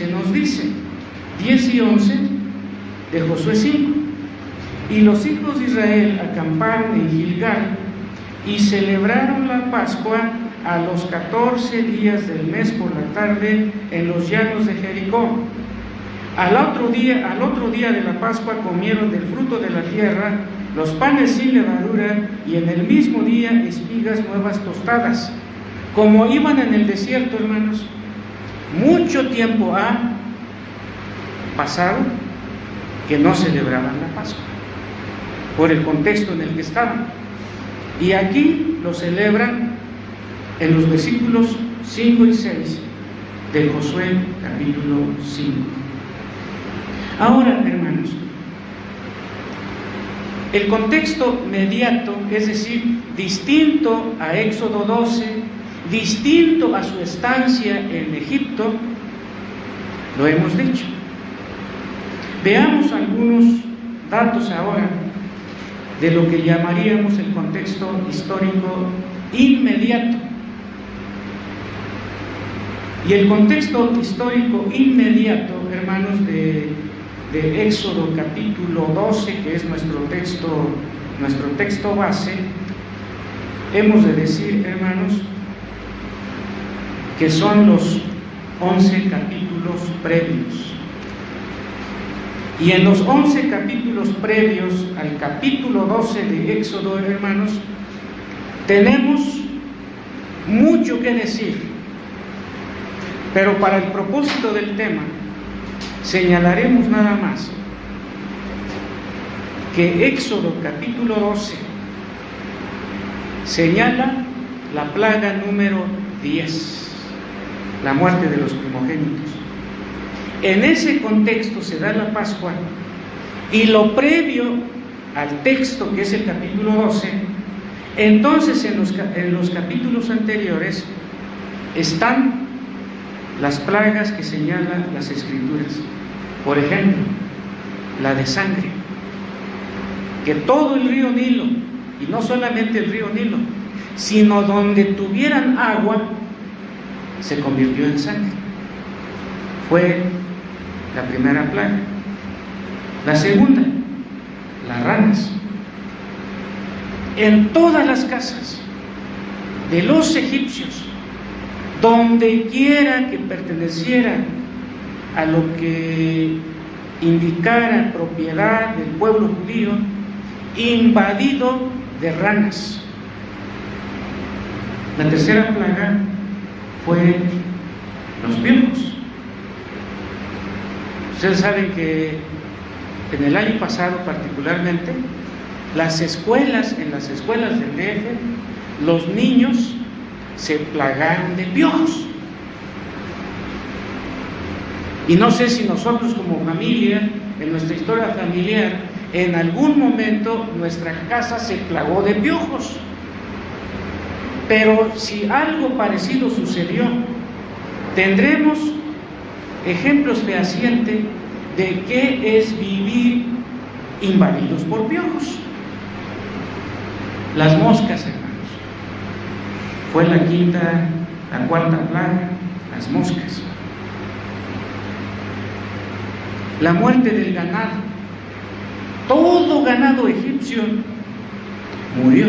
se nos dice, 10 y 11 de Josué 5. Y los hijos de Israel acamparon en Gilgal y celebraron la Pascua a los 14 días del mes por la tarde en los llanos de Jericó. Al otro día de la Pascua comieron del fruto de la tierra, los panes sin levadura, y en el mismo día espigas nuevas tostadas. Como iban en el desierto, hermanos, mucho tiempo ha pasado que no celebraban la Pascua, por el contexto en el que estaban. Y aquí lo celebran en los versículos 5 y 6 de Josué capítulo 5. Ahora, hermanos, el contexto mediato, es decir, distinto a Éxodo 12, distinto a su estancia en Egipto, lo hemos dicho. Veamos algunos datos ahora de lo que llamaríamos el contexto histórico inmediato. Y el contexto histórico inmediato, hermanos, de Éxodo capítulo 12, que es nuestro texto base, hemos de decir, hermanos, que son los 11 capítulos previos. Y en los 11 capítulos previos al capítulo 12 de Éxodo, hermanos, tenemos mucho que decir, pero para el propósito del tema señalaremos nada más que Éxodo capítulo 12 señala la plaga número 10, la muerte de los primogénitos. En ese contexto se da la Pascua, y lo previo al texto, que es el capítulo 12, entonces en los capítulos anteriores están las plagas que señalan las Escrituras. Por ejemplo, la de sangre, que todo el río Nilo, y no solamente el río Nilo, sino donde tuvieran agua, se convirtió en sangre. Fue la primera plaga. La segunda, las ranas. En todas las casas de los egipcios, donde quiera que perteneciera a lo que indicara propiedad del pueblo judío, invadido de ranas. La tercera plaga fue los piojos. Ustedes saben que en el año pasado particularmente, en las escuelas del DF, los niños se plagaron de piojos. Y no sé si nosotros como familia, en nuestra historia familiar, en algún momento nuestra casa se plagó de piojos. Pero si algo parecido sucedió, tendremos ejemplos fehacientes de qué es vivir invadidos por piojos. Las moscas, hermanos, fue la cuarta plaga, las moscas. La muerte del ganado, todo ganado egipcio murió.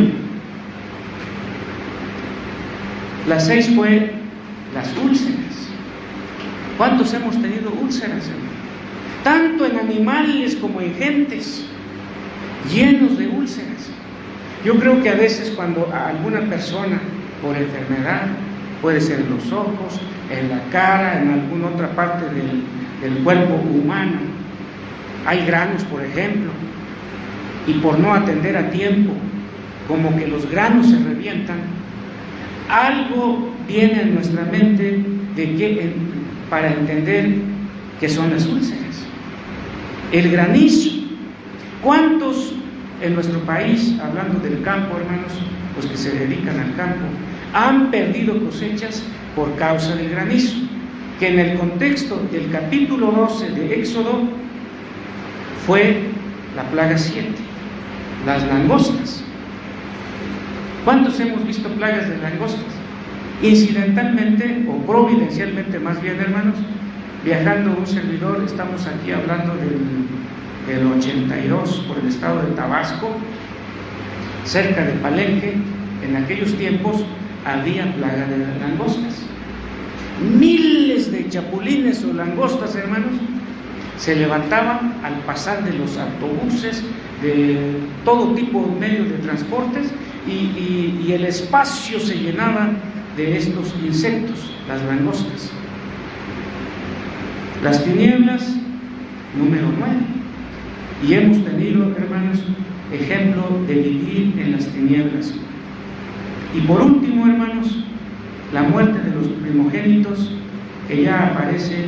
La 6 fue las úlceras. ¿Cuántos hemos tenido úlceras, hermano? Tanto en animales como en gentes, llenos de úlceras. Yo creo que a veces cuando a alguna persona por enfermedad, puede ser en los ojos, en la cara, en alguna otra parte del cuerpo humano, hay granos, por ejemplo, y por no atender a tiempo, como que los granos se revientan, algo viene en nuestra mente para entender que son las úlceras. El granizo. ¿Cuántos en nuestro país, hablando del campo, hermanos, los que se dedican al campo, han perdido cosechas por causa del granizo? Que en el contexto del capítulo 12 de Éxodo fue la plaga 7, las langostas. ¿Cuántos hemos visto plagas de langostas? Incidentalmente o providencialmente, más bien, hermanos, viajando un servidor, estamos aquí hablando del 82 por el estado de Tabasco, cerca de Palenque. En aquellos tiempos había plaga de langostas. Miles de chapulines o langostas, hermanos, se levantaban al pasar de los autobuses, de todo tipo de medios de transportes, y el espacio se llenaba de estos insectos, las langostas. Las tinieblas, número 9. Y hemos tenido, hermanos, ejemplo de vivir en las tinieblas. Y por último, hermanos, la muerte de los primogénitos, que ya aparece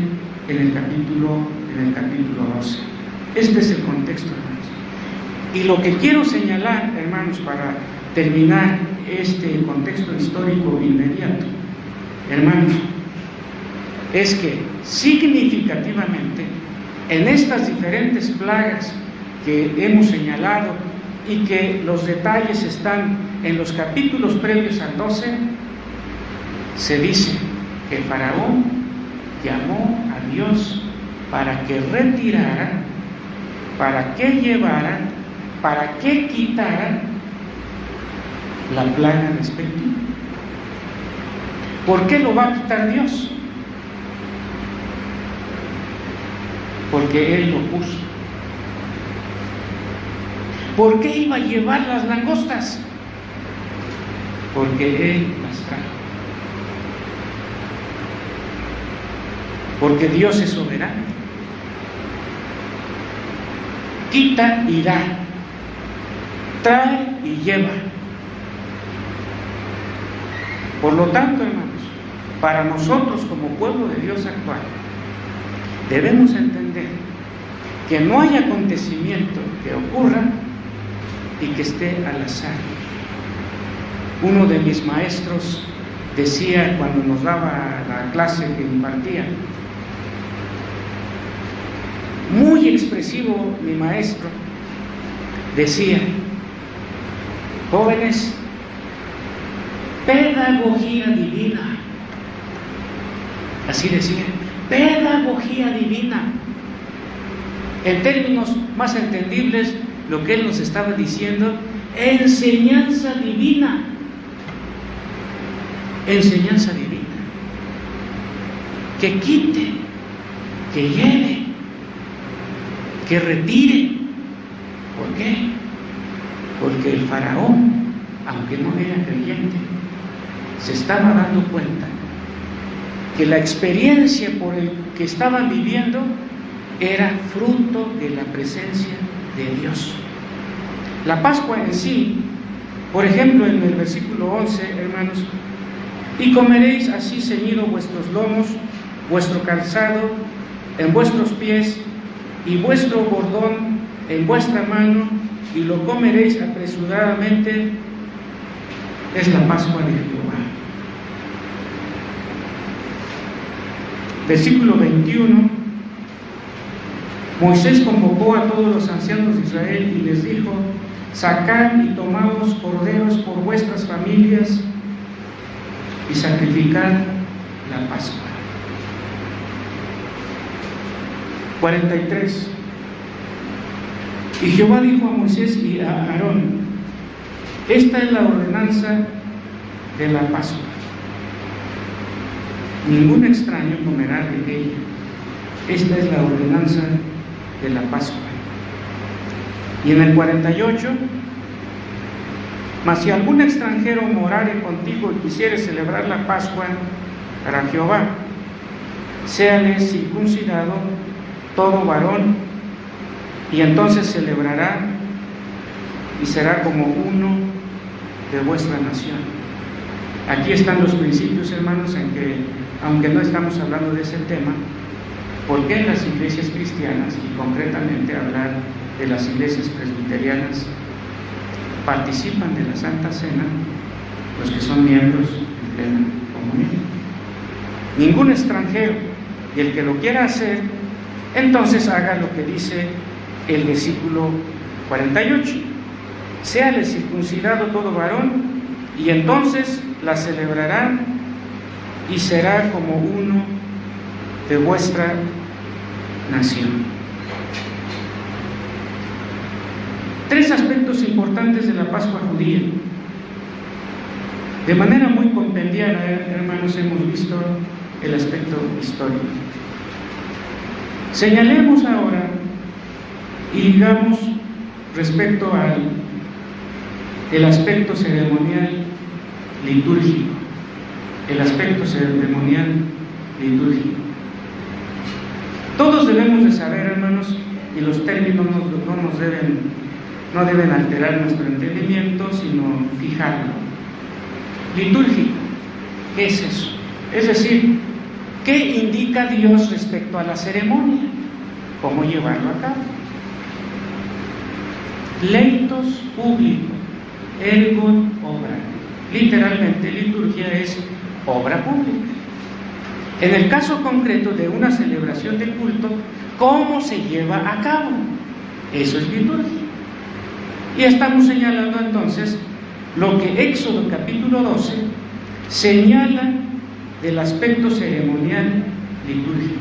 en el capítulo 12. Este es el contexto, hermanos. Y lo que quiero señalar, hermanos, para terminar este contexto histórico inmediato, hermanos, es que significativamente en estas diferentes plagas que hemos señalado y que los detalles están en los capítulos previos al 12, se dice que Faraón llamó a Dios para que retirara, para que llevara, para que quitara la plaga respectiva. ¿Por qué lo va a quitar Dios? Porque Él lo puso. ¿Por qué iba a llevar las langostas? Porque Él las trajo. Porque Dios es soberano. Quita y da, trae y lleva. Por lo tanto, hermanos, para nosotros como pueblo de Dios actual, debemos entender que no hay acontecimiento que ocurra y que esté al azar. Uno de mis maestros decía cuando nos daba la clase que impartía, muy expresivo mi maestro, decía: jóvenes, pedagogía divina. Así decía, pedagogía divina. En términos más entendibles, lo que él nos estaba diciendo, enseñanza divina. Enseñanza divina. Que quite, que lleve, que retire. ¿Por qué? Porque el faraón, aunque no era creyente, se estaba dando cuenta que la experiencia por el que estaban viviendo era fruto de la presencia de Dios. La Pascua en sí, por ejemplo, en el versículo 11, hermanos, y comeréis así ceñido vuestros lomos, vuestro calzado en vuestros pies y vuestro bordón en vuestra mano, y lo comeréis apresuradamente, es la Pascua de Jehová. Versículo 21, Moisés convocó a todos los ancianos de Israel y les dijo: sacad y tomaos corderos por vuestras familias y sacrificad la Pascua. 43. Y Jehová dijo a Moisés y a Aarón: esta es la ordenanza de la Pascua. Ningún extraño comerá de ella. Esta es la ordenanza de la Pascua. Y en el 48, mas si algún extranjero morare contigo y quisiere celebrar la Pascua para Jehová, séale circuncidado todo varón, y entonces celebrará y será como uno de vuestra nación. Aquí están los principios, hermanos, en que, aunque no estamos hablando de ese tema, ¿por qué en las iglesias cristianas, y concretamente hablar de las iglesias presbiterianas, participan de la Santa Cena los que son miembros de la comunión? Ningún extranjero, y el que lo quiera hacer, entonces haga lo que dice el versículo 48: séale circuncidado todo varón, y entonces la celebrarán y será como uno de vuestra nación. 3 aspectos importantes de la Pascua judía. De manera muy compendiada, hermanos, hemos visto el aspecto histórico. Señalemos ahora y digamos respecto al el aspecto ceremonial litúrgico. El aspecto ceremonial litúrgico. Todos debemos de saber, hermanos, y los términos no deben alterar nuestro entendimiento, sino fijarlo. Litúrgico, ¿qué es eso? Es decir, ¿qué indica Dios respecto a la ceremonia? ¿Cómo llevarlo a cabo? Leitos público, ergo obra. Literalmente, liturgia es obra pública. En el caso concreto de una celebración de culto, ¿cómo se lleva a cabo? Eso es liturgia. Y estamos señalando entonces lo que Éxodo capítulo 12 señala del aspecto ceremonial litúrgico.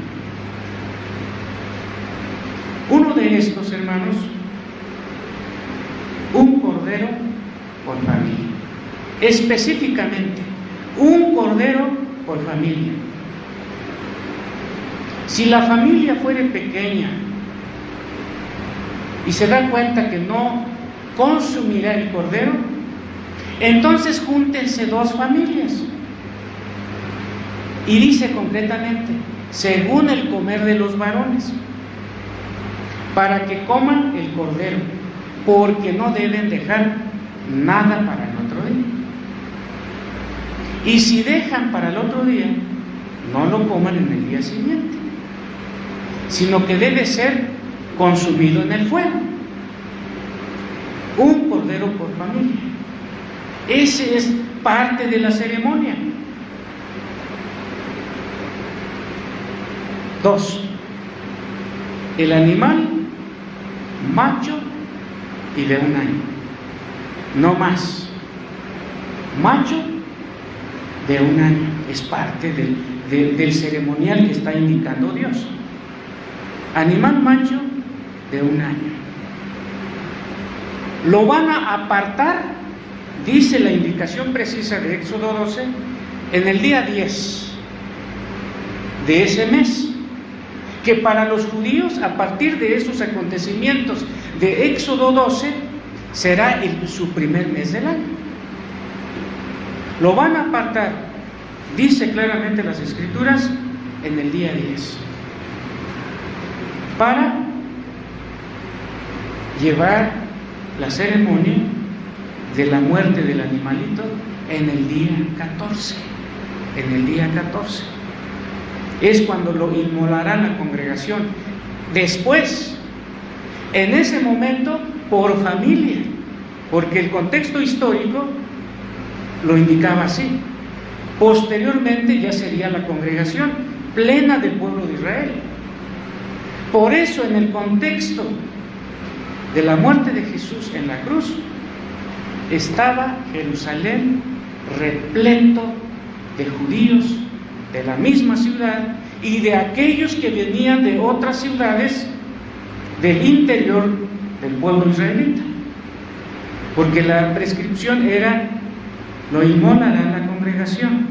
Uno de estos, hermanos, un cordero por familia. Específicamente, un cordero por familia. Si la familia fuere pequeña y se da cuenta que no consumirá el cordero, entonces júntense 2 familias. Y dice concretamente, según el comer de los varones, para que coman el cordero, porque no deben dejar nada para el otro día. Y si dejan para el otro día, no lo coman en el día siguiente, sino que debe ser consumido en el fuego. Un cordero por familia. Ese es parte de la ceremonia. 2. El animal macho y de 1 año. No más. Macho de 1 año. Es parte del ceremonial que está indicando Dios. Animal macho de 1 año. Lo van a apartar, dice la indicación precisa de Éxodo 12, en el día 10 de ese mes, que para los judíos, a partir de esos acontecimientos de Éxodo 12, será su primer mes del año. Lo van a apartar, dice claramente las Escrituras, en el día 10, para llevar la ceremonia de la muerte del animalito en el día 14. En el día 14 es cuando lo inmolará la congregación. Después, en ese momento, por familia, porque el contexto histórico lo indicaba así. Posteriormente ya sería la congregación plena del pueblo de Israel. Por eso, en el contexto de la muerte de Jesús en la cruz, estaba Jerusalén repleto de judíos de la misma ciudad y de aquellos que venían de otras ciudades del interior del pueblo israelita, porque la prescripción era: lo inmolará la congregación.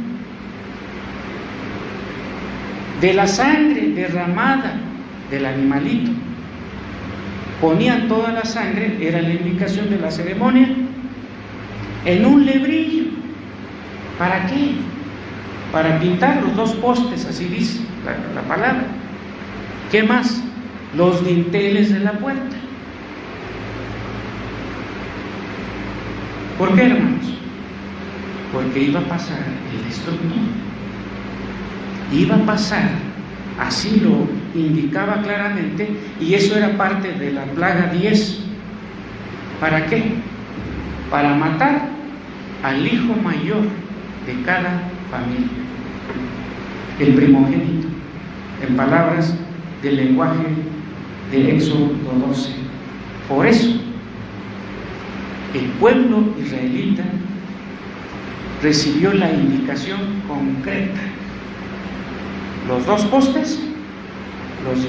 De la sangre derramada del animalito ponían toda la sangre, era la indicación de la ceremonia, en un lebrillo. ¿Para qué? Para pintar los 2 postes, así dice la palabra. ¿Qué más? Los dinteles de la puerta. ¿Por qué, hermanos? Porque iba a pasar el destructor. Iba a pasar, así lo indicaba claramente, y eso era parte de la plaga 10. ¿Para qué? Para matar al hijo mayor de cada familia, el primogénito, en palabras del lenguaje de Éxodo 12. Por eso, el pueblo israelita recibió la indicación concreta los dos postes los